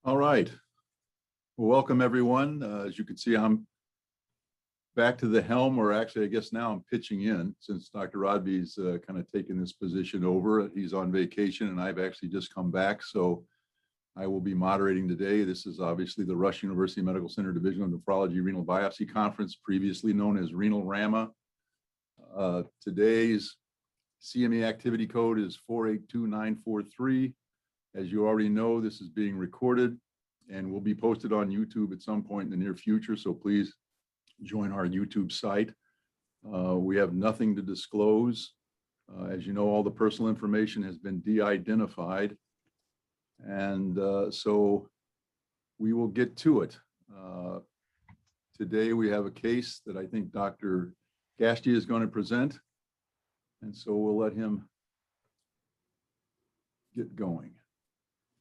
All right. Well, welcome everyone. As you can see, I'm back to the helm, or actually, I guess now I'm pitching in since Dr. Rodby's kind of taken this position over. He's on vacation and I've actually just come back. So I will be moderating today. This is obviously the Rush University Medical Center Division of Nephrology Renal Biopsy Conference, previously known as Renal RAMA. Today's CME activity code is 482943. As you already know, this is being recorded and will be posted on YouTube at some point in the near future. So please join our YouTube site. We have nothing to disclose. As you know, all the personal information has been de-identified. And so we will get to it. Today we have a case that I think Dr. Gashti is going to present. And so we'll let him get going.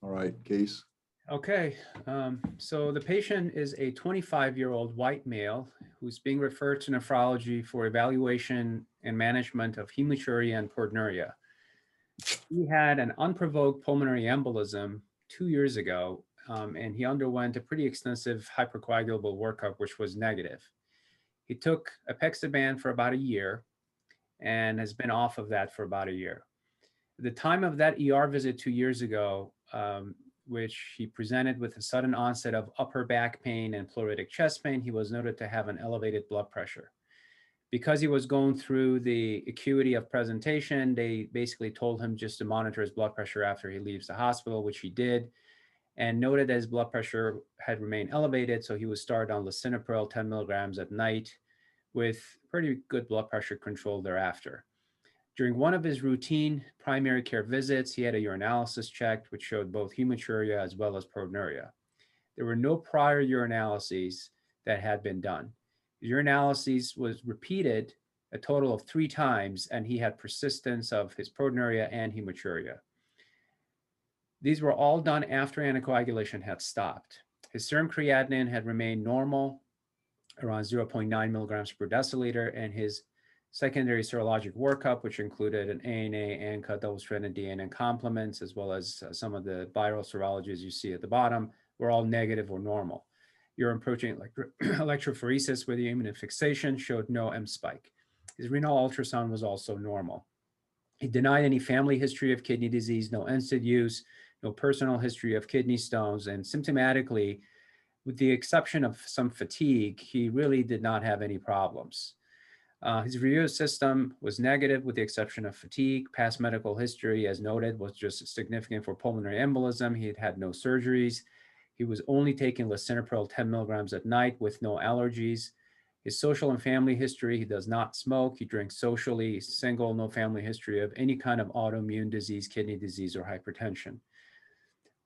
All right, case. Okay, so the patient is a 25-year-old white male who's being referred to nephrology for evaluation and management of hematuria and proteinuria. He had an unprovoked pulmonary embolism 2 years ago, and he underwent a pretty extensive hypercoagulable workup, which was negative. He took apixaban for about a year and has been off of that for about a year. At the time of that ER visit 2 years ago, which he presented with a sudden onset of upper back pain and pleuritic chest pain, he was noted to have an elevated blood pressure. Because he was going through the acuity of presentation, they basically told him just to monitor his blood pressure after he leaves the hospital, which he did, and noted that his blood pressure had remained elevated, so he was started on lisinopril 10 milligrams at night with pretty good blood pressure control thereafter. During one of his routine primary care visits, he had a urinalysis checked, which showed both hematuria as well as proteinuria. There were no prior urinalyses that had been done. The urinalysis was repeated a total of 3 times, and he had persistence of his proteinuria and hematuria. These were all done after anticoagulation had stopped. His serum creatinine had remained normal, around 0.9 milligrams per deciliter, and his secondary serologic workup, which included an ANA, ANCA, double-stranded DNA complements, as well as some of the viral serologies you see at the bottom, were all negative or normal. Urine protein electrophoresis with the immunofixation showed no M spike. His renal ultrasound was also normal. He denied any family history of kidney disease, no NSAID use, no personal history of kidney stones, and symptomatically, with the exception of some fatigue, he really did not have any problems. His review system was negative with the exception of fatigue. Past medical history, as noted, was just significant for pulmonary embolism. He had had no surgeries. He was only taking lisinopril 10 milligrams at night with no allergies. His social and family history, he does not smoke. He drinks socially, single, no family history of any kind of autoimmune disease, kidney disease, or hypertension.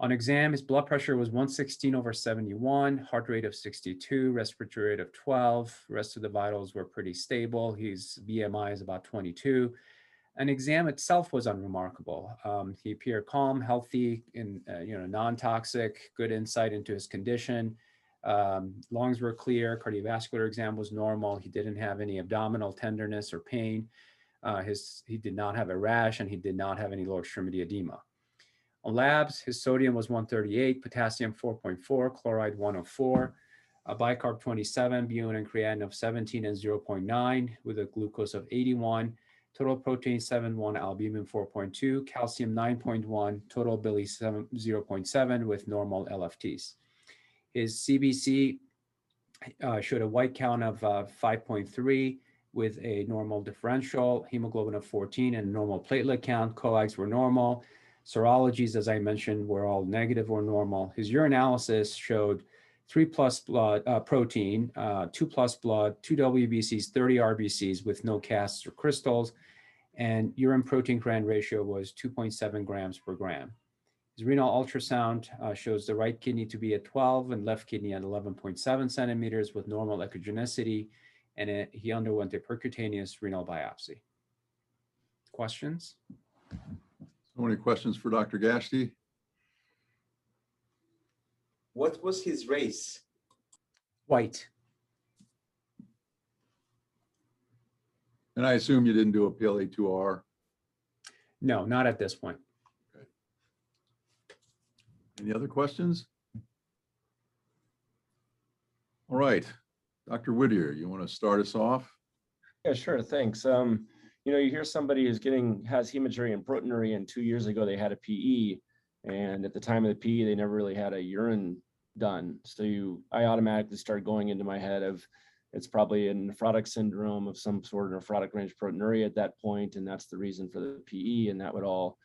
On exam, his blood pressure was 116/71, heart rate of 62, respiratory rate of 12. The rest of the vitals were pretty stable. His BMI is about 22. An exam itself was unremarkable. He appeared calm, healthy, and non-toxic, good insight into his condition. Lungs were clear. Cardiovascular exam was normal. He didn't have any abdominal tenderness or pain. He did not have a rash, and he did not have any lower extremity edema. On labs, his sodium was 138, potassium 4.4, chloride 104, bicarb 27, BUN and creatinine of 17 and 0.9 with a glucose of 81, total protein 7.1, albumin 4.2, calcium 9.1, total bili 0.7 with normal LFTs. His CBC showed a white count of 5.3 with a normal differential, hemoglobin of 14 and normal platelet count. Coags were normal. Serologies, as I mentioned, were all negative or normal. His urinalysis showed 3+ blood protein, 2+ blood, 2 WBCs, 30 RBCs with no casts or crystals, and urine protein creatinine ratio was 2.7 grams per gram. His renal ultrasound shows the right kidney to be at 12 and left kidney at 11.7 centimeters with normal echogenicity, and he underwent a percutaneous renal biopsy. Questions? So many questions for Dr. Gashti. What was his race? White. And I assume you didn't do a PLA2R? No, not at this point. Okay. Any other questions? All right, Dr. Whittier, you want to start us off? Yeah, sure. Thanks. You know, you hear somebody has hematuria and proteinuria, and 2 years ago they had a PE, and at the time of the PE they never really had a urine done. So I automatically start going into my head of it's probably a nephrotic syndrome of some sort of nephrotic range proteinuria at that point, and that's the reason for the PE, and that would all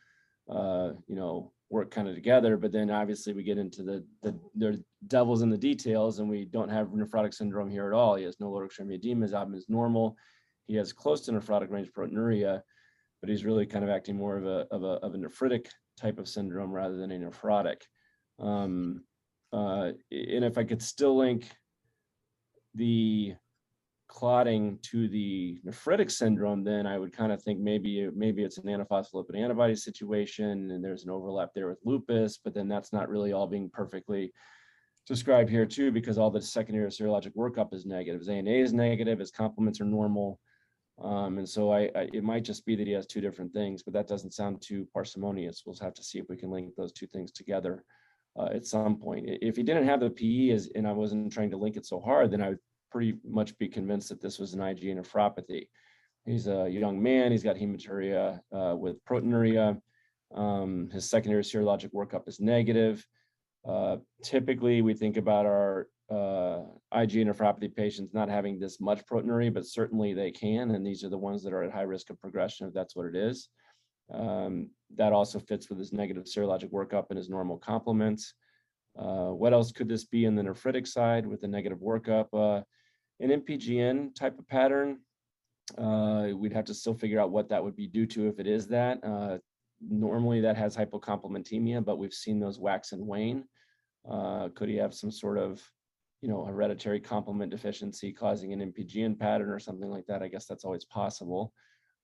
you know, work kind of together. But then obviously we get into the devil's in the details, and we don't have nephrotic syndrome here at all. He has no lower extremity edema, his abdomen is normal. He has close to nephrotic range proteinuria, but he's really kind of acting more of a nephritic type of syndrome rather than a nephrotic. And if I could still link the clotting to the nephritic syndrome, then I would kind of think maybe it's an antiphospholipid antibody situation, and there's an overlap there with lupus, but then that's not really all being perfectly described here too, because all the secondary serologic workup is negative. His ANA is negative, his complements are normal. And so it might just be that he has two different things, but that doesn't sound too parsimonious. We'll have to see if we can link those two things together at some point. If he didn't have the PE and I wasn't trying to link it so hard, then I would pretty much be convinced that this was an IgA nephropathy. He's a young man, he's got hematuria with proteinuria. His secondary serologic workup is negative. Typically we think about our IgA nephropathy patients not having this much proteinuria, but certainly they can, and these are the ones that are at high risk of progression if that's what it is. That also fits with his negative serologic workup and his normal complements. What else could this be in the nephritic side with the negative workup? An MPGN type of pattern. We'd have to still figure out what that would be due to if it is that. Normally that has hypocomplementemia, but we've seen those wax and wane. Could he have some sort of, you know, hereditary complement deficiency causing an MPGN pattern or something like that? I guess that's always possible.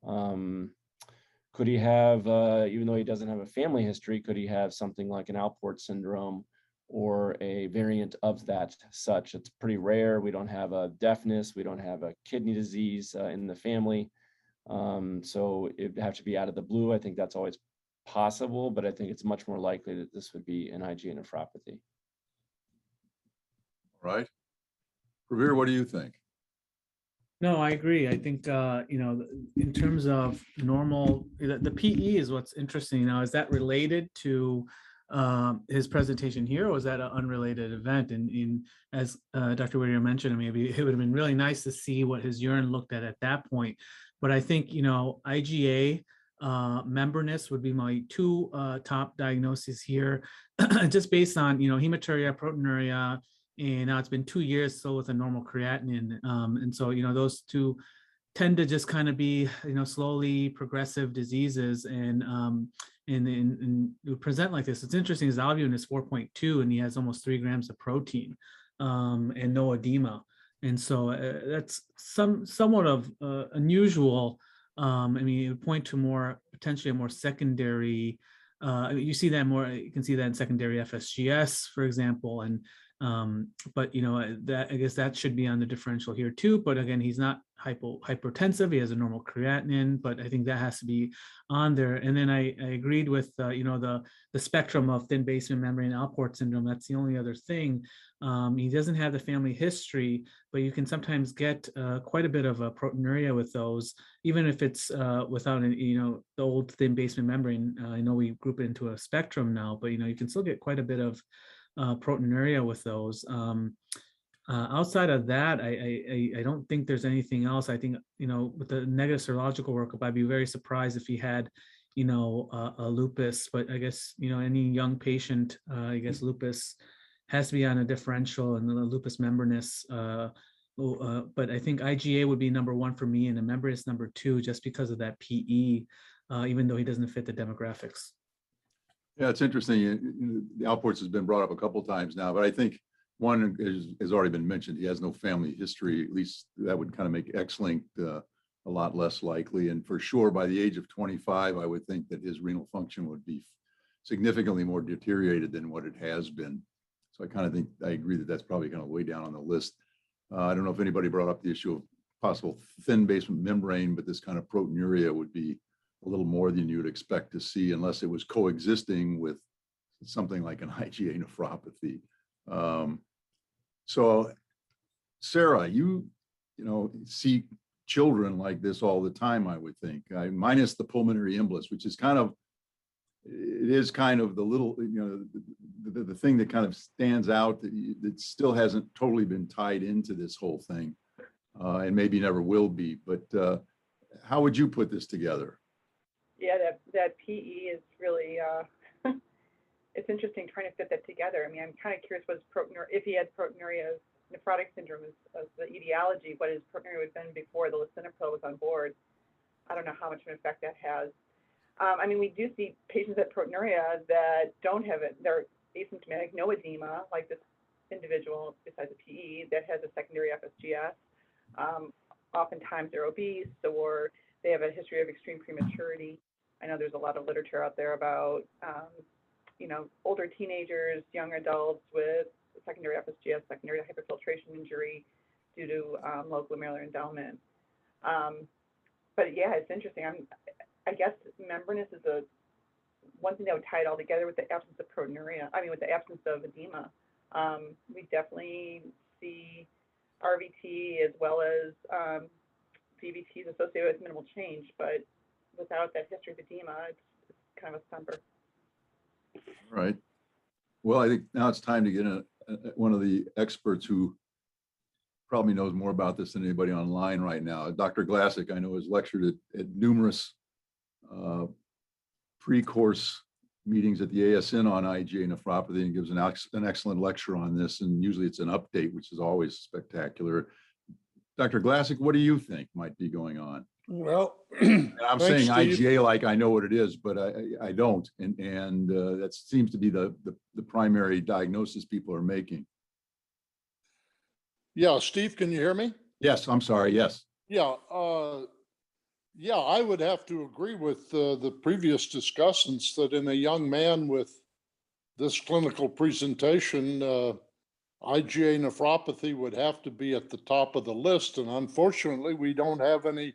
Could he have, even though he doesn't have a family history, could he have something like an Alport syndrome or a variant of that such? It's pretty rare. We don't have a deafness. We don't have a kidney disease in the family. So it'd have to be out of the blue. I think that's always possible, but I think it's much more likely that this would be an IgA nephropathy. All right. Pravir, what do you think? No, I agree. I think, you know, in terms of normal, the PE is what's interesting. Now, is that related to his presentation here, or was that an unrelated event? And as Dr. Whittier mentioned, maybe it would have been really nice to see what his urine looked at that point. But I think, you know, IgA membranous would be my two top diagnoses here, just based on, you know, hematuria, proteinuria, and now it's been 2 years still with a normal creatinine. And so, you know, those two tend to just kind of be, you know, slowly progressive diseases, and present like this. It's interesting, his albumin is 4.2 and he has almost 3 grams of protein and no edema. And so that's somewhat of unusual. I mean, it would point to potentially a more secondary, you see that more, you can see that in secondary FSGS, for example. And but you know, that I guess that should be on the differential here too. But again, he's not hypertensive. He has a normal creatinine, but I think that has to be on there. And then I agreed with you know, the spectrum of thin basement membrane Alport syndrome. That's the only other thing. He doesn't have the family history, but you can sometimes get quite a bit of a proteinuria with those, even if it's without you know, the old thin basement membrane. I know we group it into a spectrum now, but you know, you can still get quite a bit of proteinuria with those. Outside of that, I don't think there's anything else. I think, you know, with the negative serological workup, I'd be very surprised if he had, you know, a lupus. But I guess, you know, any young patient, I guess lupus has to be on a differential, and then the lupus membranous. But I think IgA would be number 1 for me, and the membranous number 2, just because of that PE, even though he doesn't fit the demographics. Yeah, it's interesting. The Alports has been brought up a couple of times now, but I think one has already been mentioned. He has no family history. At least that would kind of make X-linked a lot less likely. And for sure, by the age of 25, I would think that his renal function would be significantly more deteriorated than what it has been. So I kind of think, I agree that that's probably kind of way down on the list. I don't know if anybody brought up the issue of possible thin basement membrane, but this kind of proteinuria would be a little more than you would expect to see unless it was coexisting with something like an IgA nephropathy. So Sarah, you know, see children like this all the time, I would think, minus the pulmonary embolus, which is kind of, it is kind of the little, you know, the thing that kind of stands out that still hasn't totally been tied into this whole thing, and maybe never will be. But how would you put this together? Yeah, that PE is really, it's interesting trying to fit that together. I mean, I'm kind of curious what's proteinuria, if he had proteinuria, nephrotic syndrome as the etiology, what his proteinuria would have been before the lisinopril was on board. I don't know how much of an effect that has. I mean, we do see patients at proteinuria that don't have it. They're asymptomatic, no edema, like this individual besides the PE that has a secondary FSGS. Oftentimes they're obese or they have a history of extreme prematurity. I know there's a lot of literature out there about, you know, older teenagers, young adults with secondary FSGS, secondary hyperfiltration injury due to low glomerular endowment. But yeah, it's interesting. I guess membranous is one thing that would tie it all together with the absence of proteinuria. I mean, with the absence of edema. We definitely see RVT as well as DVTs associated with minimal change, but without that history of edema, it's kind of a stumper. All right. Well, I think now it's time to get one of the experts who probably knows more about this than anybody online right now. Dr. Glassick, I know, has lectured at numerous pre-course meetings at the ASN on IgA nephropathy and gives an excellent lecture on this. And usually it's an update, which is always spectacular. Dr. Glassick, what do you think might be going on? Well, And I'm saying Steve. IgA like I know what it is, but I don't. And that seems to be the primary diagnosis people are making. Yeah, Steve, can you hear me? Yes, I'm sorry. Yes. Yeah, yeah, I would have to agree with the previous discussants that in a young man with this clinical presentation, IgA nephropathy would have to be at the top of the list. And unfortunately, we don't have any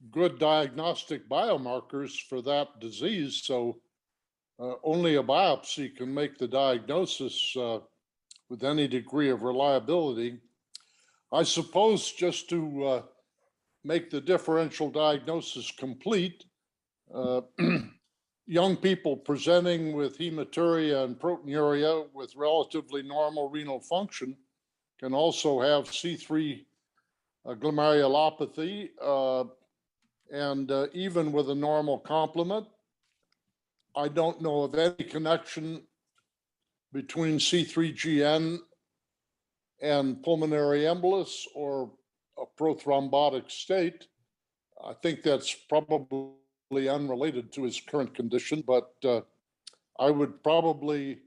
good diagnostic biomarkers for that disease. So only a biopsy can make the diagnosis with any degree of reliability. I suppose just to make the differential diagnosis complete, young people presenting with hematuria and proteinuria with relatively normal renal function can also have C3 glomerulopathy, and even with a normal complement, I don't know of any connection between C3GN and pulmonary embolus or a prothrombotic state. I think that's probably unrelated to his current condition, but I would probably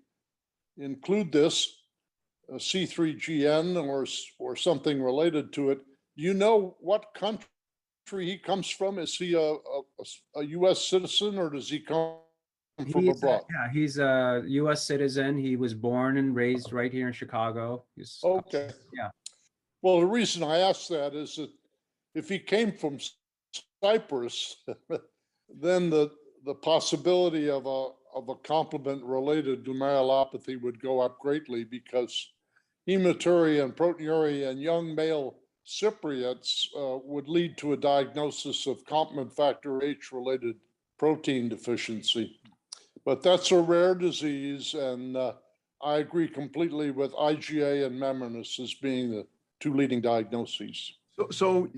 include this C3GN or something related to it. Do you know what country he comes from? Is he a U.S. citizen or does he come from abroad? Yeah, he's a U.S. citizen. He was born and raised right here in Chicago. Okay. Yeah. Well, the reason I ask that is that if he came from Cyprus, then the possibility of a complement-related glomerulopathy would go up greatly, because hematuria and proteinuria in young male Cypriots would lead to a diagnosis of complement factor H-related protein deficiency. But that's a rare disease, and I agree completely with IgA and membranous as being the two leading diagnoses. So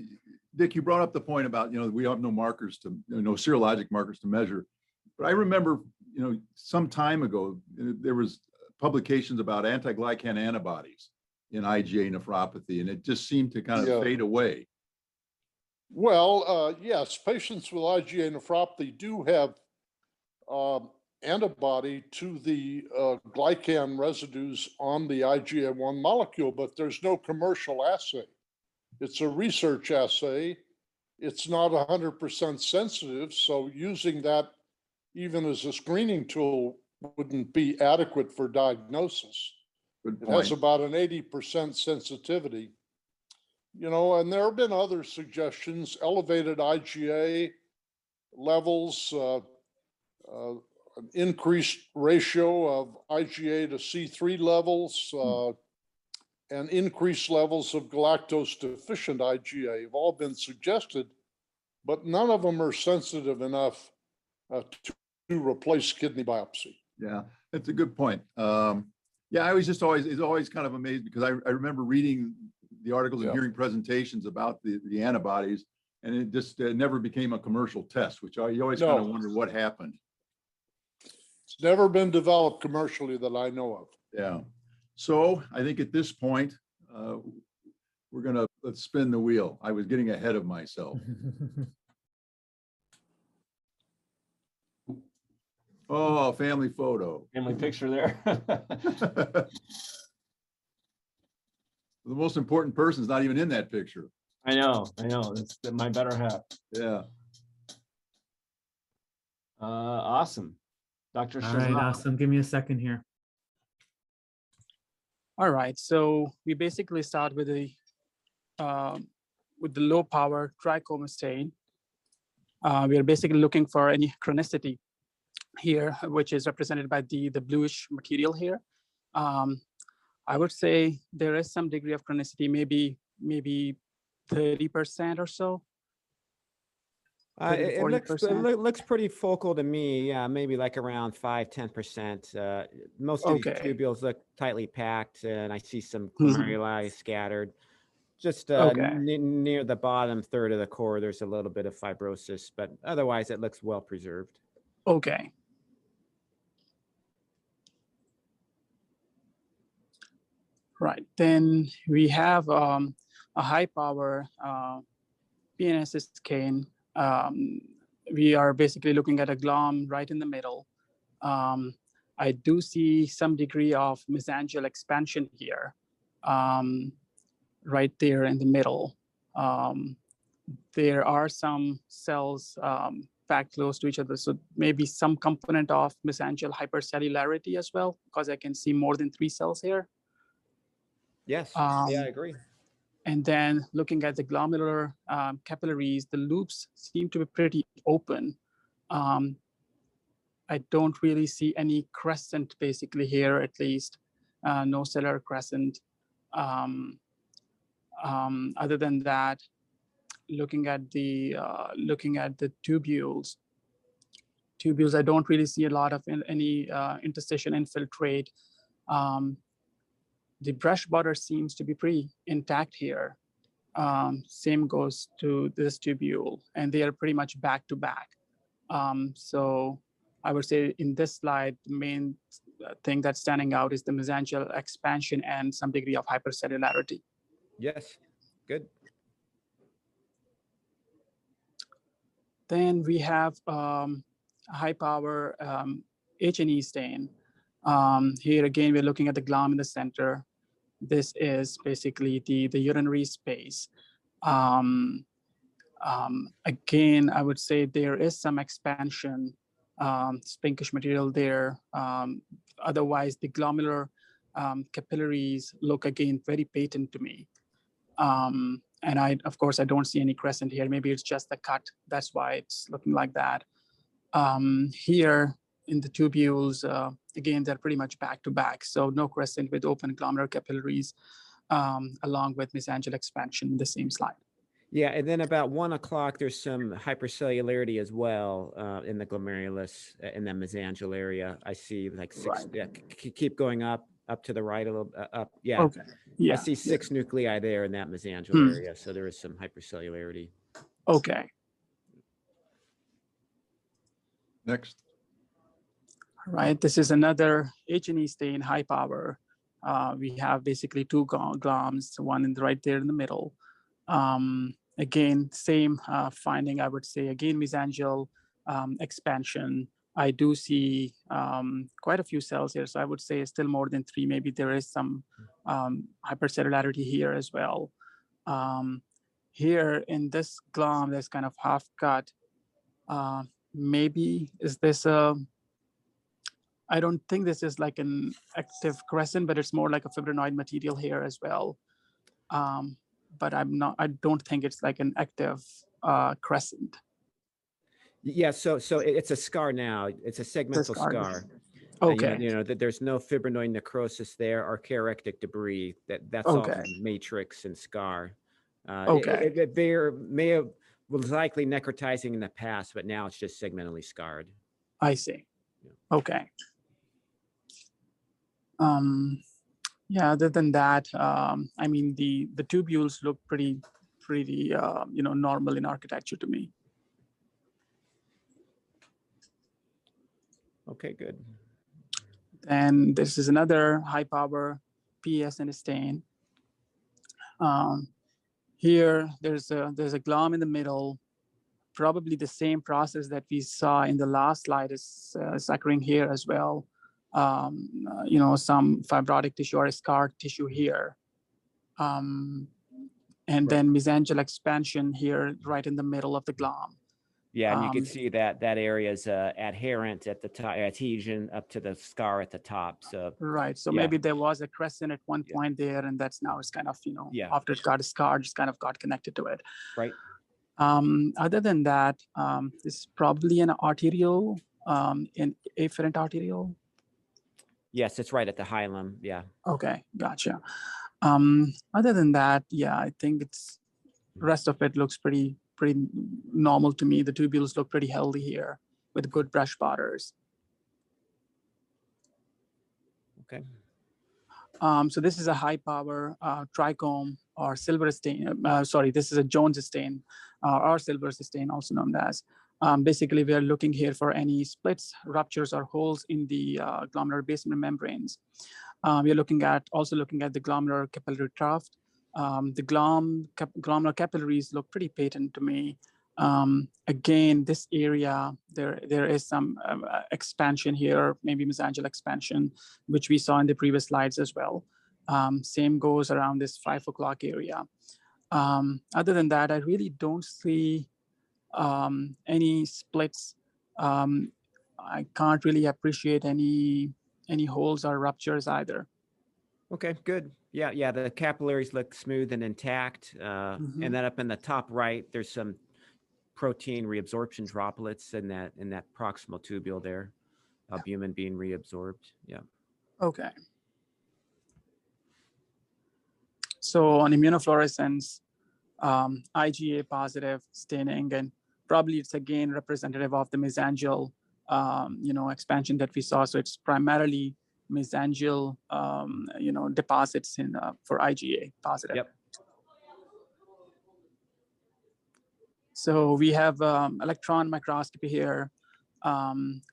Dick, you brought up the point about, we have no markers no serologic markers to measure. But I remember, some time ago, there was publications about anti-glycan antibodies in IgA nephropathy, and it just seemed to kind of fade away. Well, yes, patients with IgA nephropathy do have antibody to the glycan residues on the IgA1 molecule, but there's no commercial assay. It's a research assay. It's not 100% sensitive, so using that even as a screening tool wouldn't be adequate for diagnosis. Good It point. has about an 80% sensitivity. And there have been other suggestions, elevated IgA levels, an increased ratio of IgA to C3 levels, and increased levels of galactose deficient IgA have all been suggested, but none of them are sensitive enough to replace kidney biopsy. Yeah, that's a good point. Yeah, I was just always kind of amazed because I remember reading the articles and Yeah. hearing presentations about the antibodies, and it just never became a commercial test, which you always kind of No. wonder what happened. It's never been developed commercially that I know of. Yeah. So I think at this point, let's spin the wheel. I was getting ahead of myself. Oh, family photo. Family picture there. The most important person is not even in that picture. I know. That's my better half. Yeah. Awesome. Dr. All right, Shazam. awesome. Give me a second here. All right, so we basically start with the low power trichome stain. We are basically looking for any chronicity here, which is represented by the bluish material here. I would say there is some degree of chronicity, maybe 30% or so. It 40%. looks pretty focal to me. Yeah, maybe like around 5–10%. Most of these Okay. tubules look tightly packed, and I see some Mhm. glomeruli scattered. Just Okay. near the bottom third of the core, there's a little bit of fibrosis, but otherwise it looks well preserved. Okay. Right, then we have a high power PNS scan. We are basically looking at a glom right in the middle. I do see some degree of mesangial expansion here, right there in the middle. There are some cells packed close to each other, so maybe some component of mesangial hypercellularity as well, because I can see more than 3 cells here. Yes, yeah, I Um, agree. And then looking at the glomerular capillaries, the loops seem to be pretty open. I don't really see any crescent basically here, at least, no cellular crescent. Other than that, looking at the tubules, I don't really see a lot of any interstitial infiltrate. The brush border seems to be pretty intact here. Same goes to this tubule, and they are pretty much back to back. So I would say in this slide, the main thing that's standing out is the mesangial expansion and some degree of hypercellularity. Yes, good. Then we have high power H&E stain. Here again, we're looking at the glom in the center. This is basically the urinary space. Again, I would say there is some expansion, pinkish material there. Otherwise, the glomerular capillaries look again very patent to me. And of course, I don't see any crescent here. Maybe it's just the cut. That's why it's looking like that. Here in the tubules, again, they're pretty much back to back. So no crescent with open glomerular capillaries, along with mesangial expansion in the same slide. Yeah, and then about 1 o'clock, there's some hypercellularity as well in the glomerulus in the mesangial area. I see like 6. Right. Yeah, keep going up to the right a little up. Yeah. Okay. Yeah. I see 6 nuclei there in that mesangial area, so there is some hypercellularity. Okay. Next. All right. This is another H&E stain, high power. We have basically 2 gloms, one in right there in the middle. Again, same finding, I would say. Again, mesangial expansion. I do see quite a few cells here, so I would say still more than 3. Maybe there is some hypercellularity here as well. Here in this glom, there's kind of half cut. Maybe is this I don't think this is like an active crescent, but it's more like a fibrinoid material here as well. But I don't think it's like an active crescent. Yeah, so it's a scar now. It's a segmental scar. Okay, That there's no fibrinoid necrosis there or kerectic debris. That's all okay, matrix and scar. okay, There may have was likely necrotizing in the past, but now it's just segmentally scarred. I see. Yeah. Okay. Yeah, other than that, I mean, the tubules look pretty, normal in architecture to me. Okay, good. And this is another high power PSN stain. Here, there's a glom in the middle. Probably the same process that we saw in the last slide is occurring here as well. Some fibrotic tissue or scar tissue here. And then mesangial expansion here, right in the middle of the glom. Yeah, and you can see that area is adherent at the top, adhesion up to the scar at the top. So right. So yeah. maybe there was a crescent at one point there, and that's now it's kind of, Yeah. after it got scarred, just kind of got connected to it. Right. Other than that, this is probably an arterial, an afferent arterial. Yes, it's right at the hilum. Yeah. Okay, gotcha. Other than that, yeah, I think it's rest of it looks pretty normal to me. The tubules look pretty healthy here with good brush borders. Okay. So this is a high power trichome or silver stain. Sorry, this is a Jones stain or silver stain, also known as. Basically, we are looking here for any splits, ruptures, or holes in the glomerular basement membranes. We are also looking at the glomerular capillary trough. The glomerular capillaries look pretty patent to me. Again, this area, there is some expansion here, maybe mesangial expansion, which we saw in the previous slides as well. Same goes around this 5 o'clock area. Other than that, I really don't see any splits. I can't really appreciate any holes or ruptures either. Okay, good. Yeah. The capillaries look smooth and intact. And then up in the top right, there's some protein reabsorption droplets in that proximal tubule there, albumin being reabsorbed. Yeah. Okay. So on immunofluorescence, IgA positive staining, and probably it's again representative of the mesangial, expansion that we saw. So it's primarily mesangial, deposits in for IgA positive. Yep. So we have electron microscopy here.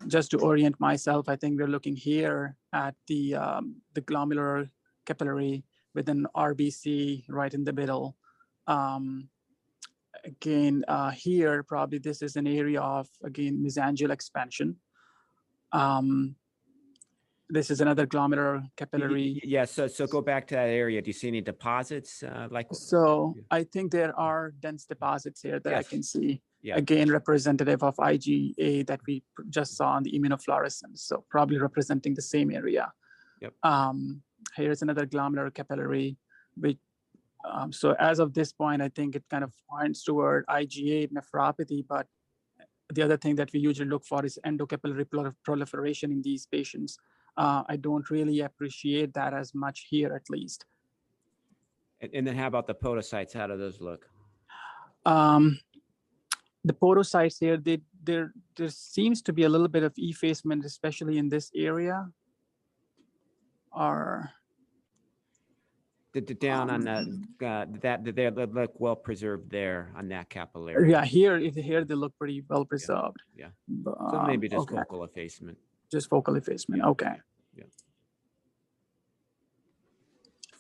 Just to orient myself, I think we're looking here at the glomerular capillary with an RBC right in the middle. Again, here, probably this is an area of, again, mesangial expansion. This is another glomerular capillary. Yeah, so go back to that area. Do you see any deposits? So I think there are dense deposits here that I can see. Yeah. Again, representative of IgA that we just saw on the immunofluorescence. So probably representing the same area. Yep. Here's another glomerular capillary. Which, so as of this point, I think it kind of points toward IgA nephropathy, but the other thing that we usually look for is endocapillary proliferation in these patients. I don't really appreciate that as much here, at least. And then how about the podocytes? How do those look? The podocytes here, there seems to be a little bit of effacement, especially in this area. Or down on that they look well preserved there on that capillary. Yeah, here they look pretty well preserved. Yeah. So maybe just okay. focal effacement. Just focal effacement. Okay. Yeah.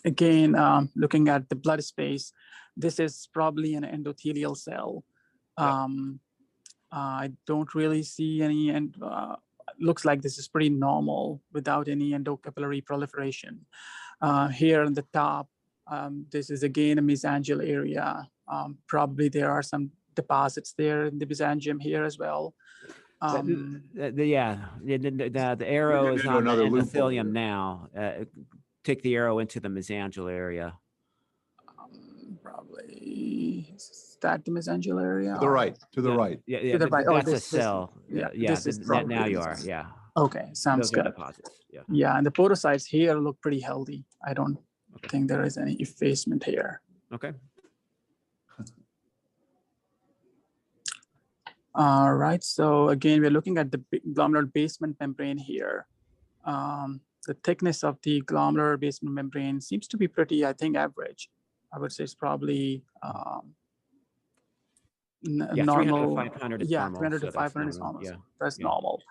Again, looking at the blood space, this is probably an endothelial cell. Yeah. I don't really see any, and looks like this is pretty normal without any endocapillary proliferation. Here on the top, this is again a mesangial area. Probably there are some deposits there in the mesangium here as well. The arrow is on the endothelium now. Take the arrow into the mesangial area. Probably is that the mesangial area? To the right, to the right. Yeah, To the right. Oh, that's a cell. yeah, Yeah, this is now you probably are. Yeah. Okay, sounds Those are good. deposits. Yeah. Yeah, and the podocytes here look pretty healthy. I don't think there is any effacement here. Okay. All right, so again, we're looking at the glomerular basement membrane here. The thickness of the glomerular basement membrane seems to be pretty, I think, average. I would say it's probably Yeah, 300 to normal. 500 is Yeah, normal. 300 so to that's 500 is normal. normal. Yeah. So that's yeah. normal.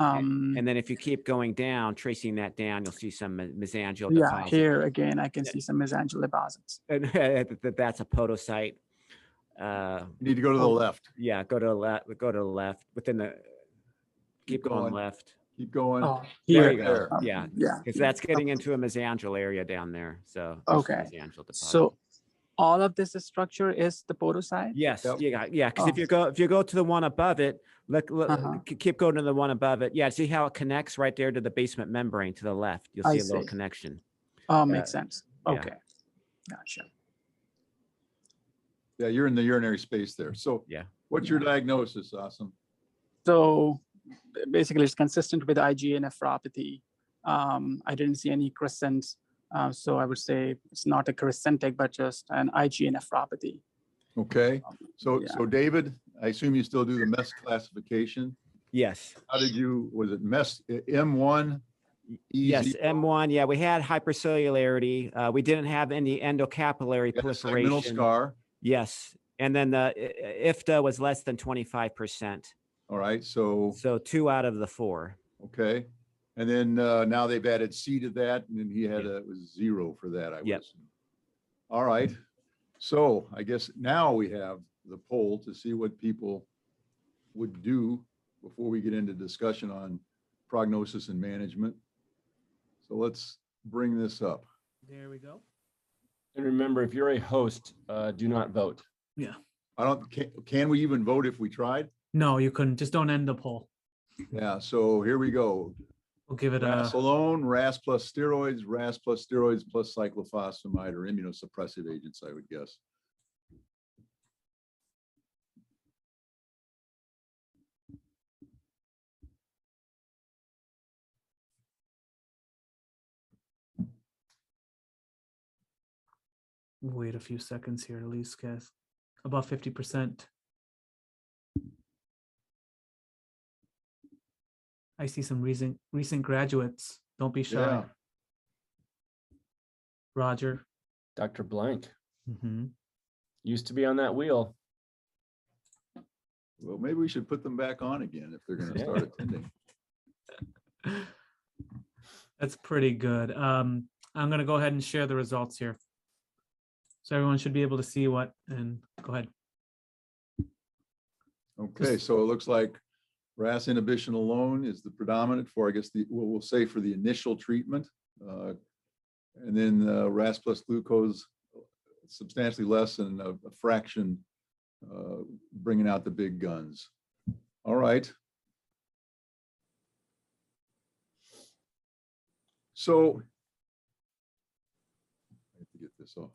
And then if you keep going down, tracing that down, you'll see some mesangial Yeah, deposits. here again, I can see some mesangial deposits. And that's a podocyte. You need to go to the left. Yeah, go to the left. Go to the left. Within the. Keep going going. left. Keep going. Oh, There here. you go. There. Yeah, Yeah. because that's getting into a mesangial area down there. So there's some Okay. mesangial deposits. So all of this structure is the podocyte? Yes, Yep. yeah. Because Oh. if you go to the one above it, look, Uh-huh. keep going to the one above it. Yeah, see how it connects right there to the basement membrane to the left. You'll I see a little see. connection. Oh, makes sense. yeah. Okay. Gotcha. Yeah, you're in the urinary space there. So Yeah. what's your diagnosis, Awesome? So basically it's consistent with IgA nephropathy. I didn't see any crescents. So I would say it's not a crescentic, but just an IgA nephropathy. Okay. So, Yeah. so David, I assume you still do the MES classification. Yes. How did you, was it MES M1? Yes, EZ? M1. Yeah, we had hypercellularity. We didn't have any endocapillary You had a segmental proliferation. scar. Yes, and then the IFTA was less than 25%. All right. So, So 2 out of the 4. okay. And then now they've added C to that, and then he had Yeah. it was 0 for that, I would Yep. assume. All right. So I guess now we have the poll to see what people would do before we get into discussion on prognosis and management. So let's bring this up. There we go. And remember, if you're a host, do not vote. I don't, can we even vote if we tried? No, you couldn't. Just don't end the poll. Yeah, so here we go. We'll give it RAS a. alone, RAS plus steroids plus cyclophosphamide or immunosuppressive agents, I would guess. Wait a few seconds here, at least, guys. About 50%. I see some recent graduates. Don't be shy. Yeah. Roger. Dr. Blank Mm-hmm. used to be on that wheel. Well, maybe we should put them back on again if they're going to Yeah. start attending. That's pretty good. I'm going to go ahead and share the results here. So everyone should be able to see what, and go ahead. Okay, so it looks like RAS inhibition alone is the predominant for, I guess, we'll say for the initial treatment. And then RAS plus glucose substantially less than a fraction, bringing out the big guns. All right. So I have to get this off.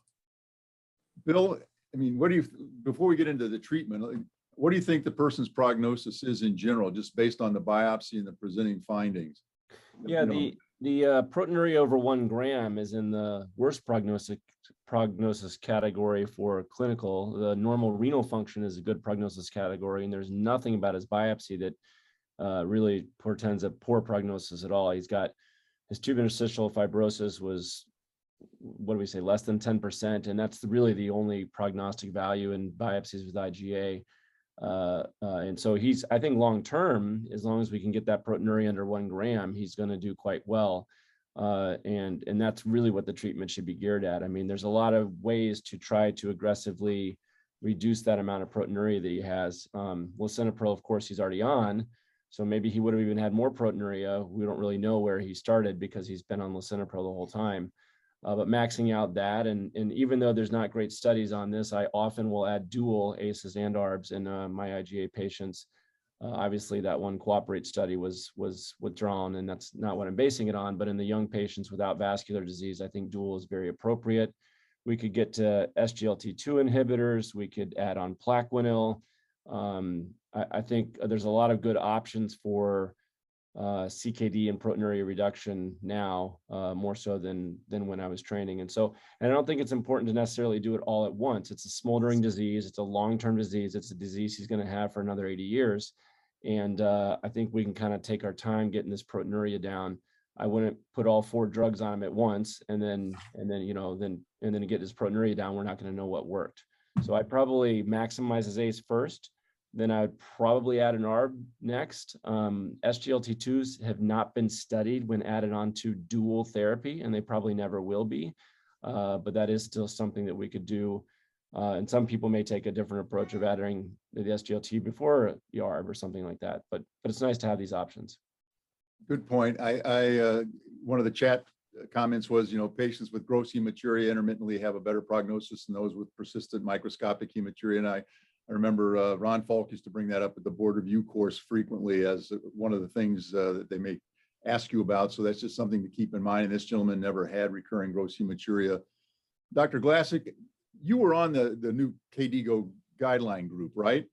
Bill, I mean, what do you, before we get into the treatment, what do you think the person's prognosis is in general, just based on the biopsy and the presenting findings? Yeah, You know, the proteinuria over 1 gram is in the worst prognosis category for clinical. The normal renal function is a good prognosis category, and there's nothing about his biopsy that really portends a poor prognosis at all. He's got his tuberosal fibrosis was, what do we say, less than 10%, and that's really the only prognostic value in biopsies with IgA. And so he's, I think long term, as long as we can get that proteinuria under 1 gram, he's going to do quite well. And that's really what the treatment should be geared at. I mean, there's a lot of ways to try to aggressively reduce that amount of proteinuria that he has. Lisinopril, of course, he's already on. So maybe he would have even had more proteinuria. We don't really know where he started because he's been on lisinopril the whole time. But maxing out that, and even though there's not great studies on this, I often will add dual ACEs and ARBs in my IgA patients. Obviously, that one Cooperate study was withdrawn, and that's not what I'm basing it on. But in the young patients without vascular disease, I think dual is very appropriate. We could get to SGLT2 inhibitors. We could add on Plaquenil. I think there's a lot of good options for CKD and proteinuria reduction now, more so than when I was training. And I don't think it's important to necessarily do it all at once. It's a smoldering disease. It's a long-term disease. It's a disease he's going to have for another 80 years. And I think we can kind of take our time getting this proteinuria down. I wouldn't put all 4 drugs on him at once and then get his proteinuria down. We're not going to know what worked. So I'd probably maximize his ACE first. Then I would probably add an ARB next. SGLT2s have not been studied when added on to dual therapy, and they probably never will be. But that is still something that we could do. And some people may take a different approach of adding the SGLT before the ARB or something like that. But it's nice to have these options. Good point. One of the chat comments was, patients with gross hematuria intermittently have a better prognosis than those with persistent microscopic hematuria. And I remember Ron Falk used to bring that up at the board review course frequently as one of the things that they may ask you about. So that's just something to keep in mind. And this gentleman never had recurring gross hematuria. Dr. Glassick, you were on the new KDIGO guideline group, right?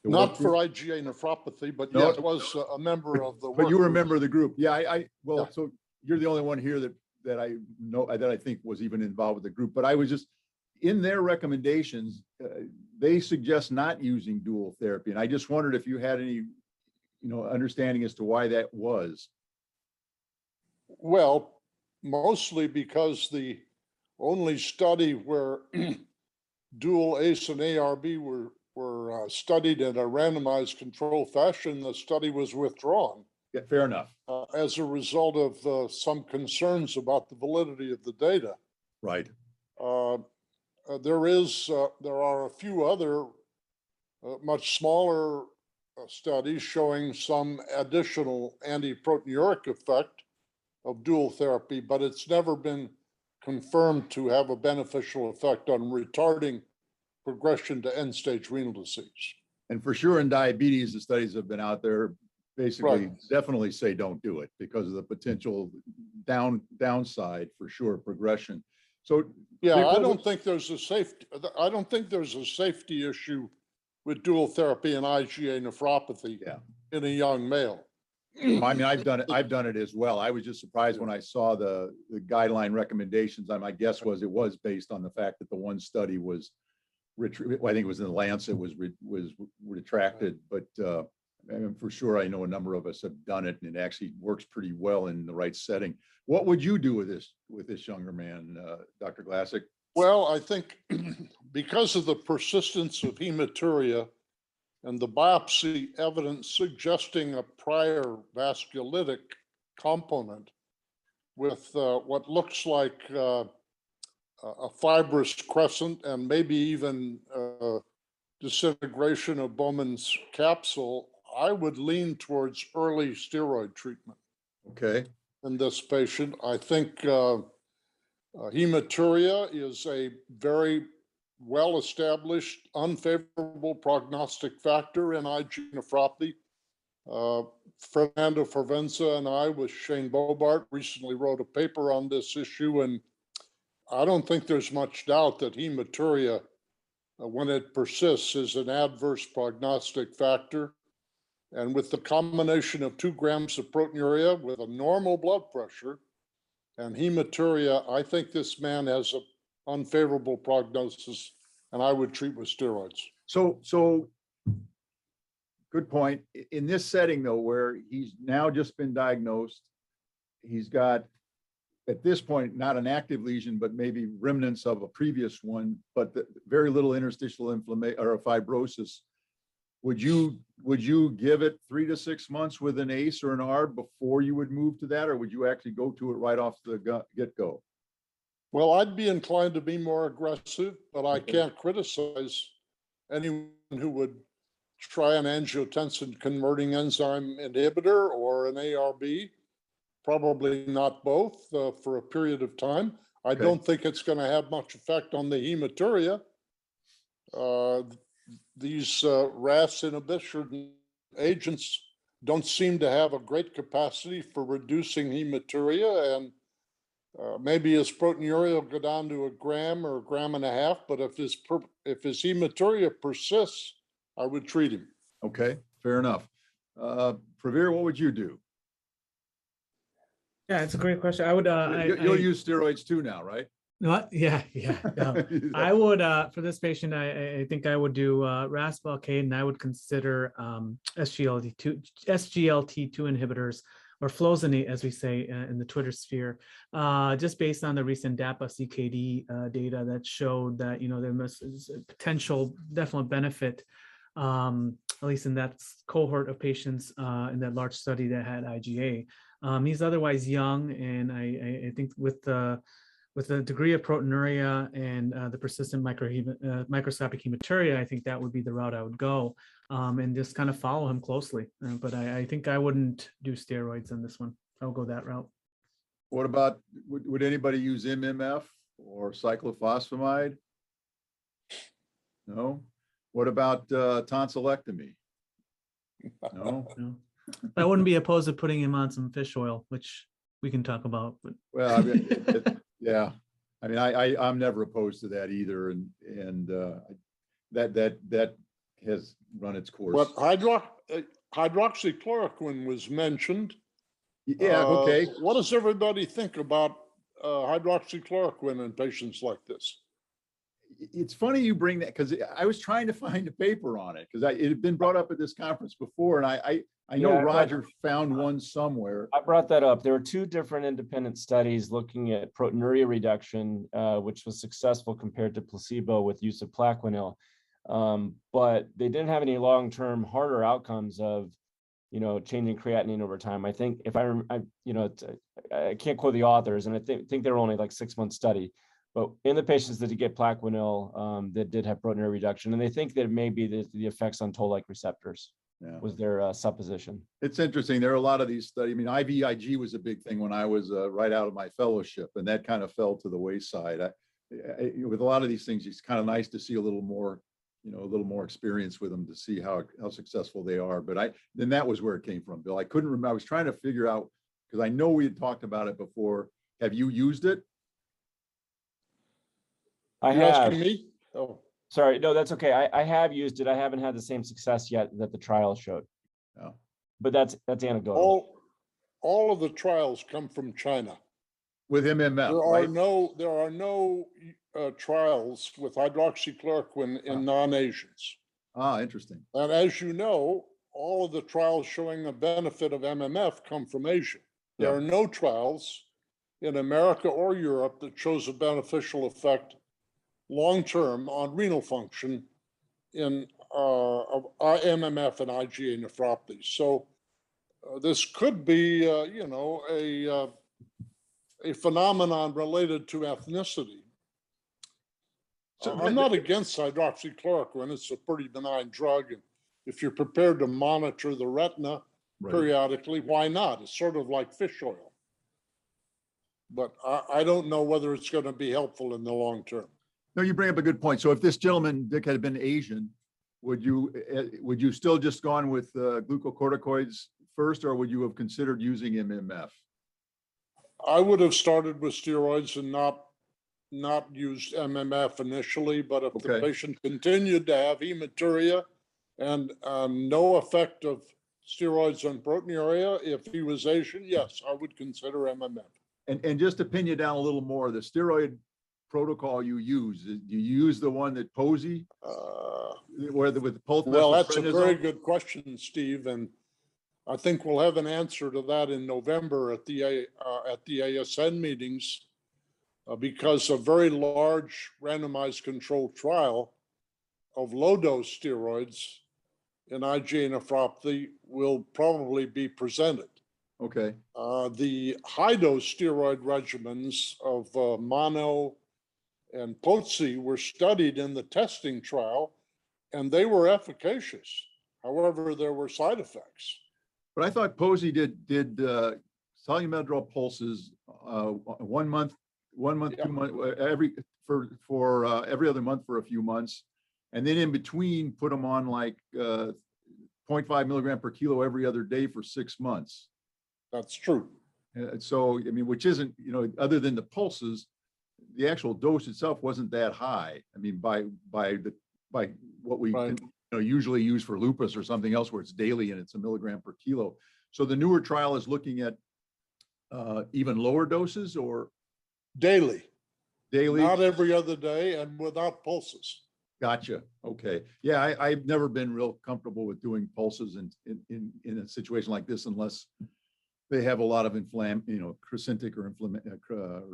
Not for IgA nephropathy, but No, yes, was a member of the. But you were a member of the group. Yeah, Yeah. So you're the only one here that I know that I think was even involved with the group. But I was just in their recommendations, they suggest not using dual therapy, and I just wondered if you had any, understanding as to why that was. Well, mostly because the only study where dual ACE and ARB were studied in a randomized control fashion, the study was withdrawn. Yeah, fair enough. As a result of some concerns about the validity of the data. Right. There are a few other much smaller studies showing some additional anti-proteinuric effect of dual therapy, but it's never been confirmed to have a beneficial effect on retarding progression to end-stage renal disease. And for sure in diabetes, the studies have been out there basically definitely say don't do it because of the potential downside for sure, progression. So yeah, I don't think there's a safety issue with dual therapy and IgA nephropathy in a young male. I mean, I've done it as well. I was just surprised when I saw the guideline recommendations. My guess was it was based on the fact that the one study was, I think it was in the Lancet, was retracted, but and for sure, I know a number of us have done it, and it actually works pretty well in the right setting. What would you do with this younger man, Dr. Glassick? Well, I think because of the persistence of hematuria and the biopsy evidence suggesting a prior vasculitic component with what looks like a fibrous crescent and maybe even disintegration of Bowman's capsule, I would lean towards early steroid treatment. Okay. In this patient, I think hematuria is a very well-established unfavorable prognostic factor in IgA nephropathy. Fernando Fervenza and I with Shane Bobart recently wrote a paper on this issue, and I don't think there's much doubt that hematuria, when it persists, is an adverse prognostic factor. And with the combination of 2 grams of proteinuria with a normal blood pressure and hematuria, I think this man has an unfavorable prognosis, and I would treat with steroids. So good point. In this setting, though, where he's now just been diagnosed, he's got, at this point, not an active lesion, but maybe remnants of a previous one, but very little interstitial inflammation or fibrosis. Would you give it 3 to 6 months with an ACE or an ARB before you would move to that, or would you actually go to it right off the get-go? Well, I'd be inclined to be more aggressive, but I can't criticize anyone who would try an angiotensin converting enzyme inhibitor or an ARB. Probably not both for a period of time. I don't think it's going to have much effect on the hematuria. These RAS inhibition agents don't seem to have a great capacity for reducing hematuria, and maybe his proteinuria will go down to 1 gram or 1.5 grams. But if his hematuria persists, I would treat him. Okay, fair enough. Pravir, what would you do? Yeah, it's a great question. I would, You'll use steroids too now, right? what? Yeah, yeah. I would, for this patient, I think I would do RAS blockade, and I would consider SGLT2 inhibitors, or flozinate, as we say in the Twitter sphere, just based on the recent DAPA CKD data that showed that, you know, there must is a potential definite benefit, at least in that cohort of patients in that large study that had IgA. He's otherwise young, and I think with the degree of proteinuria and the persistent microscopic hematuria, I think that would be the route I would go, and just kind of follow him closely. But I think I wouldn't do steroids on this one. I'll go that route. What about, would anybody use MMF or cyclophosphamide? No? What about tonsillectomy? No? No. I wouldn't be opposed to putting him on some fish oil, which we can talk about. But Well, I mean, yeah, I mean, I'm never opposed to that either, and that has run its course. But hydroxychloroquine was mentioned. Yeah, okay. What does everybody think about hydroxychloroquine in patients like this? It's funny you bring that, because I was trying to find a paper on it, because it had been brought up at this conference before, and I know Yeah, Roger found one somewhere. I brought that up. There were two different independent studies looking at proteinuria reduction, which was successful compared to placebo with use of Plaquenil. But they didn't have any long-term harder outcomes of, you know, changing creatinine over time. I think if I can't quote the authors, and I think they were only like 6-month study, but in the patients that did get Plaquenil, that did have proteinuria reduction, and they think that maybe the effects on toll-like receptors. Yeah. Was their supposition. It's interesting. There are a lot of these studies. I mean, IVIG was a big thing when I was right out of my fellowship, and that kind of fell to the wayside. With a lot of these things, it's kind of nice to see a little more, you know, a little more experience with them to see how successful they are. But then that was where it came from, Bill. I couldn't remember. I was trying to figure out, because I know we had talked about it before. Have you used it? I You have. asking me? Oh, Sorry, no, that's okay. I have used it. I haven't had the same success yet that the trial showed. No. But that's anecdotal. all of the trials come from China. With MMF, There right? are no trials with hydroxychloroquine in non-Asians. Ah, interesting. And as you know, all of the trials showing a benefit of MMF come from Asia. There Yeah. are no trials in America or Europe that shows a beneficial effect long-term on renal function in MMF and IgA nephropathy. So this could be, you know, a phenomenon related to ethnicity. So I'm not against hydroxychloroquine. It's a pretty benign drug. And if you're prepared to monitor the retina Right. periodically, why not? It's sort of like fish oil. But I don't know whether it's going to be helpful in the long term. No, you bring up a good point. So if this gentleman, Dick, had been Asian, would you still just gone with glucocorticoids first, or would you have considered using MMF? I would have started with steroids and not used MMF initially, but if the Okay. patient continued to have hematuria and no effect of steroids on proteinuria, if he was Asian, yes, I would consider MMF. And just to pin you down a little more, the steroid protocol you use, do you use the one that Posey, with pulse? Well, that's a very good question, Steve, and I think we'll have an answer to that in November at the ASN meetings, because a very large randomized controlled trial of low-dose steroids in IgA nephropathy will probably be presented. Okay. The high-dose steroid regimens of mono and Pozzi were studied in the testing trial, and they were efficacious. However, there were side effects. But I thought Posey did salumedrol pulses 1 month, 2 months, every other month for a few months, and then in between put them on like 0.5 milligram per kilo every other day for 6 months. That's true. So, I mean, which isn't, you know, other than the pulses, the actual dose itself wasn't that high. I mean, by what we Right. usually used for lupus or something else where it's daily and it's a milligram per kilo. So the newer trial is looking at even lower doses or Daily, daily. not every other day and without pulses. Gotcha. Okay. Yeah, I've never been real comfortable with doing pulses in a situation like this unless they have a lot of crescentic or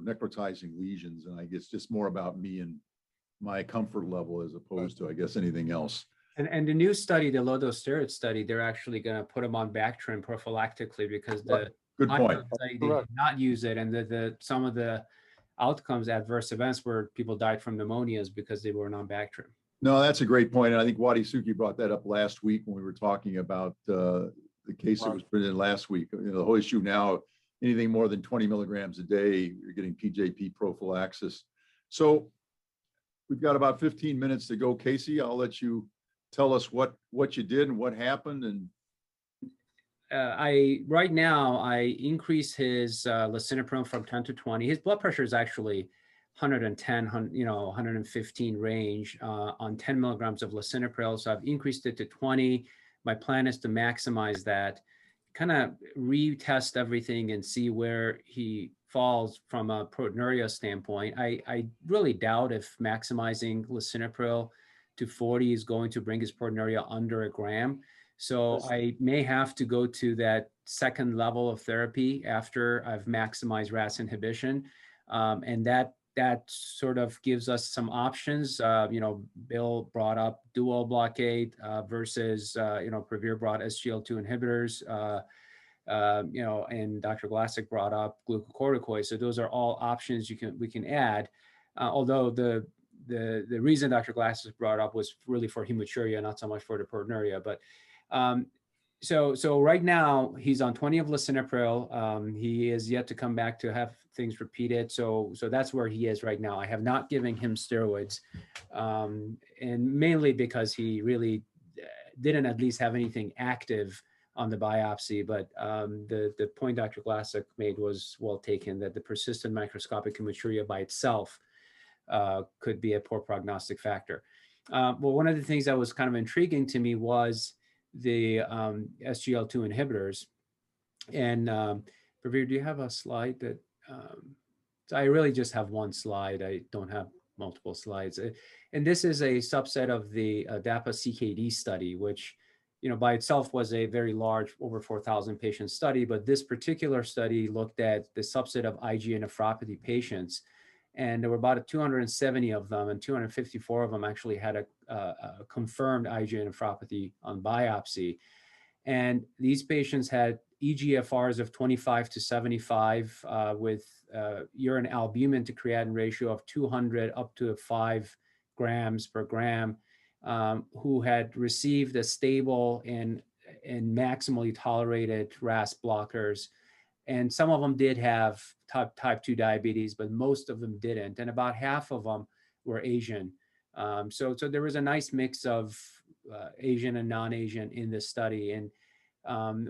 necrotizing lesions. And I guess just more about me and my comfort level as opposed to, I guess, anything else. And the new study, the low-dose steroid study, they're actually going to put them on Bactrim prophylactically because the Good point. study they did not use it, and some of the outcomes, adverse events, where people died from pneumonias because they were on Bactrim. No, that's a great point. And I think Wadi Suki brought that up last week when we were talking about the case that was presented last week. The whole issue now, anything more than 20 milligrams a day, you're getting PJP prophylaxis. So we've got about 15 minutes to go. Casey, I'll let you tell us what you did and what happened. And right now I increase his lisinopril from 10 to 20. His blood pressure is actually 110, 115 range on 10 milligrams of lisinopril. So I've increased it to 20. My plan is to maximize that, kind of retest everything and see where he falls from a proteinuria standpoint. I really doubt if maximizing lisinopril to 40 is going to bring his proteinuria under a gram. So I may have to go to that second level of therapy after I've maximized RAS inhibition. And that sort of gives us some options. Bill brought up dual blockade versus, Previr brought SGLT2 inhibitors, and Dr. Glassick brought up glucocorticoids. So those are all options we can add. Although the reason Dr. Glassick brought up was really for hematuria, not so much for the proteinuria. But so right now he's on 20 of lisinopril. He is yet to come back to have things repeated. So that's where he is right now. I have not given him steroids, and mainly because he really didn't at least have anything active on the biopsy. But the point Dr. Glassick made was well taken, that the persistent microscopic hematuria by itself could be a poor prognostic factor. Well, one of the things that was kind of intriguing to me was the SGLT2 inhibitors. And Previr, do you have a slide that, so I really just have one slide. I don't have multiple slides. And this is a subset of the DAPA-CKD study, which, by itself was a very large, over 4,000 patient study. But this particular study looked at the subset of IgA nephropathy patients. And there were about 270 of them, and 254 of them actually had a confirmed IgA nephropathy on biopsy. And these patients had eGFRs of 25 to 75 with urine albumin to creatinine ratio of 200 up to 5 grams per gram, who had received a stable and maximally tolerated RAS blockers. And some of them did have type 2 diabetes, but most of them didn't. And about half of them were Asian. So there was a nice mix of Asian and non-Asian in this study. And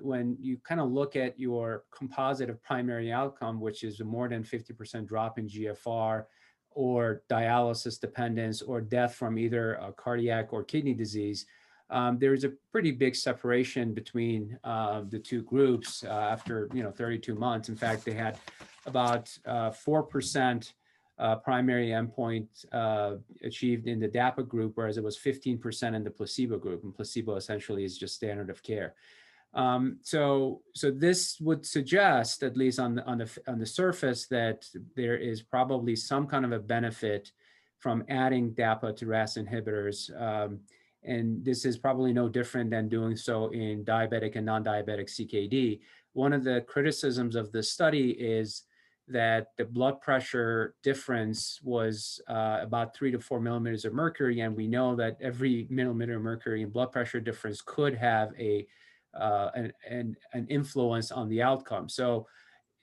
when you kind of look at your composite of primary outcome, which is a more than 50% drop in GFR, or dialysis dependence, or death from either a cardiac or kidney disease, there's a pretty big separation between the two groups after 32 months. In fact, they had about 4% primary endpoint achieved in the DAPA group, whereas it was 15% in the placebo group, and placebo essentially is just standard of care. So this would suggest, at least on the surface, that there is probably some kind of a benefit from adding DAPA to RAS inhibitors. And this is probably no different than doing so in diabetic and non-diabetic CKD. One of the criticisms of this study is that the blood pressure difference was about 3 to 4 millimeters of mercury. And we know that every millimeter of mercury in blood pressure difference could have an influence on the outcome. So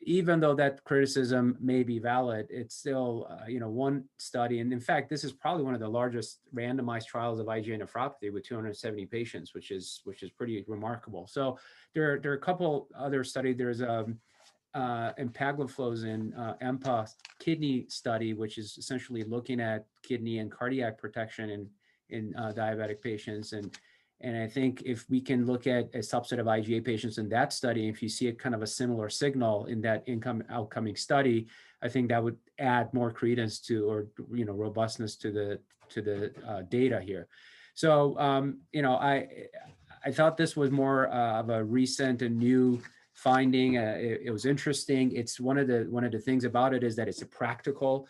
even though that criticism may be valid, it's still, one study. And in fact, this is probably one of the largest randomized trials of IgA nephropathy with 270 patients, which is pretty remarkable. So there are a couple other studies. There's empagliflozin EMPA kidney study, which is essentially looking at kidney and cardiac protection in diabetic patients. And And I think if we can look at a subset of IgA patients in that study, if you see a kind of a similar signal in that outcoming study, I think that would add more credence to, or robustness to the data here. So I thought this was more of a recent and new finding. It was interesting. It's one of the things about it is that it's a practical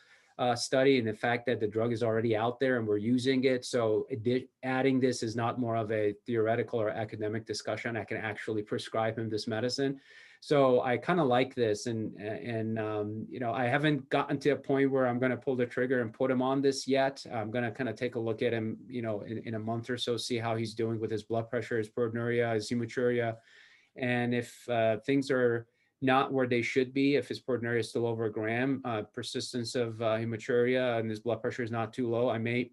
study, and the fact that the drug is already out there and we're using it. So adding this is not more of a theoretical or academic discussion. I can actually prescribe him this medicine. So I kind of like this, and I haven't gotten to a point where I'm going to pull the trigger and put him on this yet. I'm going to kind of take a look at him, in a month or so, see how he's doing with his blood pressure, his proteinuria, his hematuria, and if things are not where they should be, if his proteinuria is still over a gram, persistence of hematuria, and his blood pressure is not too low, I may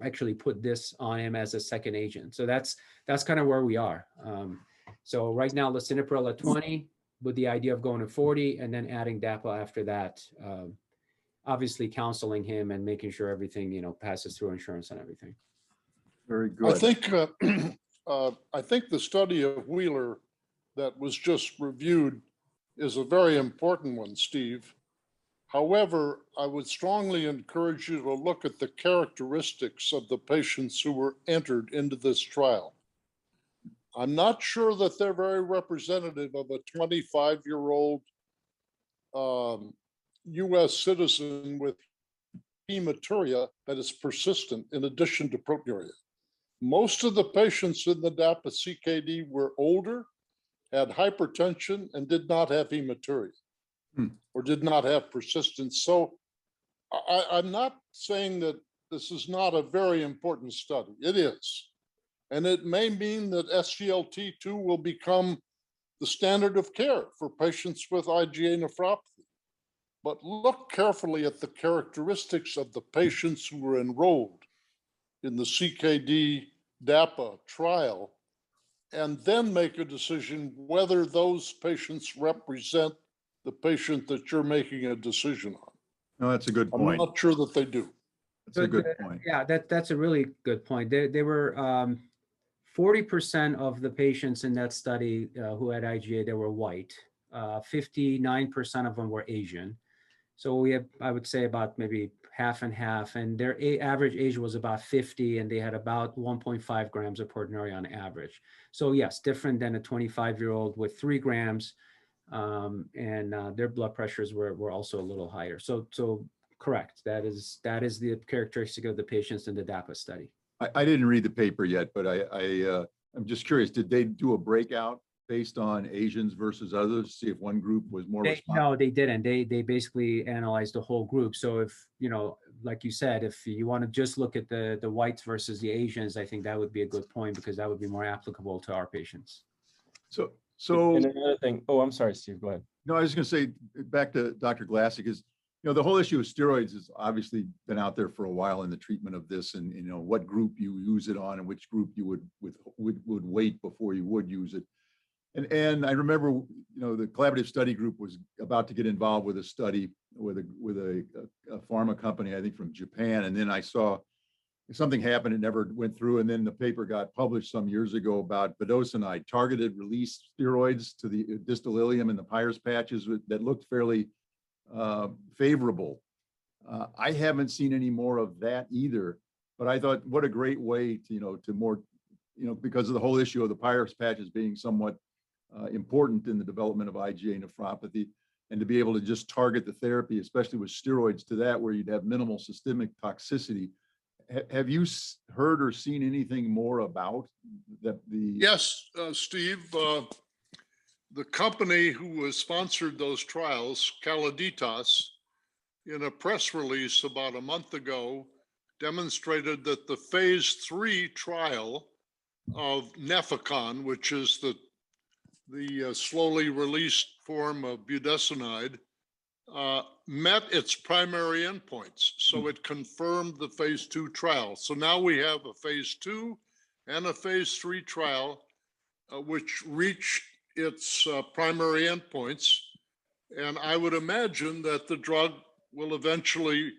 actually put this on him as a second agent. So that's kind of where we are. So right now, lisinopril at 20, with the idea of going to 40, and then adding DAPA after that. Obviously, counseling him and making sure everything passes through insurance and everything. Very good. I think the study of Wheeler that was just reviewed is a very important one, Steve. However, I would strongly encourage you to look at the characteristics of the patients who were entered into this trial. I'm not sure that they're very representative of a 25-year-old US citizen with hematuria that is persistent in addition to proteinuria. Most of the patients in the DAPA CKD were older, had hypertension, and did not have hematuria or did not have persistence. So I'm not saying that this is not a very important study. It is. And it may mean that SGLT2 will become the standard of care for patients with IgA nephropathy. But look carefully at the characteristics of the patients who were enrolled in the CKD DAPA trial, and then make a decision whether those patients represent the patient that you're making a decision on. No, that's a good I'm point. not sure that they do. That's a good point. Yeah, that's a really good point. They were 40% of the patients in that study who had IgA, they were white. 59% of them were Asian. So we have, I would say, about maybe half and half, and their average age was about 50, and they had about 1.5 grams of proteinuria on average. So yes, different than a 25-year-old with 3 grams, and their blood pressures were also a little higher. So correct, that is the characteristic of the patients in the DAPA study. I didn't read the paper yet, but I'm just curious, did they do a breakout based on Asians versus others, see if one group was more responsive? No, they didn't. They basically analyzed the whole group. So if, like you said, if you want to just look at the whites versus the Asians, I think that would be a good point, because that would be more applicable to our patients. So And another thing, oh, I'm sorry, Steve, go ahead. No, I was going to say, back to Dr. Glassick, is, the whole issue of steroids has obviously been out there for a while in the treatment of this, and what group you use it on and which group you would wait before you would use it. And I remember, the collaborative study group was about to get involved with a study with a pharma company, I think from Japan, and then I saw something happen. It never went through, and then the paper got published some years ago about budesonide, targeted release steroids to the distal ileum and the Peyer's patches that looked fairly favorable. I haven't seen any more of that either, but I thought, what a great way to, to more, because of the whole issue of the Peyer's patches being somewhat important in the development of IgA nephropathy, and to be able to just target the therapy, especially with steroids, to that where you'd have minimal systemic toxicity. Have you heard or seen anything more about that? Yes, Steve, the company who has sponsored those trials, Caladitas, in a press release about a month ago, demonstrated that the phase 3 trial of Nefecon, which is the slowly released form of budesonide, met its primary endpoints. So it confirmed the phase 2 trial. So now we have a phase 2 and a phase 3 trial, which reach its primary endpoints. And I would imagine that the drug will eventually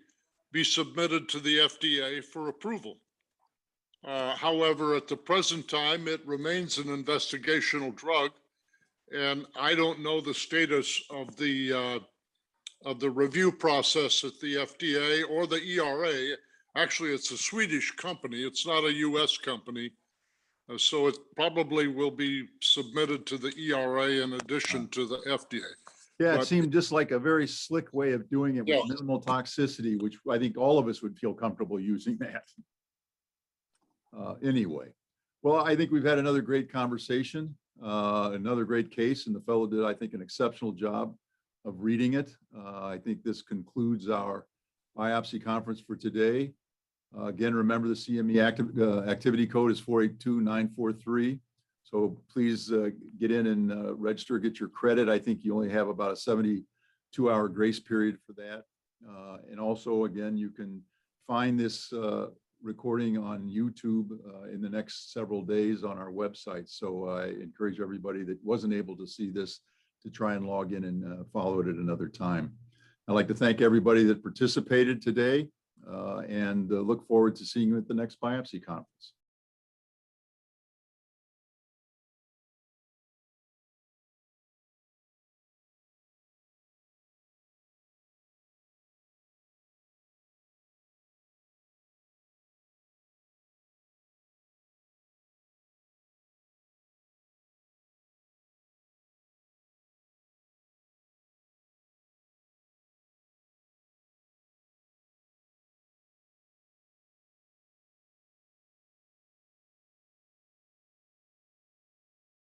be submitted to the FDA for approval. However, at the present time, it remains an investigational drug. And I don't know the status of the review process at the FDA or the ERA. Actually, it's a Swedish company. It's not a US company. So it probably will be submitted to the ERA in addition to the FDA. Yeah, it But- seemed just like a very slick way of doing it with Yeah. minimal toxicity, which I think all of us would feel comfortable using that. Anyway, well, I think we've had another great conversation, another great case, and the fellow did, I think, an exceptional job of reading it. I think this concludes our biopsy conference for today. Again, remember the CME activity code is 482943. So please get in and register, get your credit. I think you only have about a 72-hour grace period for that. And also, again, you can find this recording on YouTube in the next several days on our website. So I encourage everybody that wasn't able to see this to try and log in and follow it at another time. I'd like to thank everybody that participated today and look forward to seeing you at the next biopsy conference.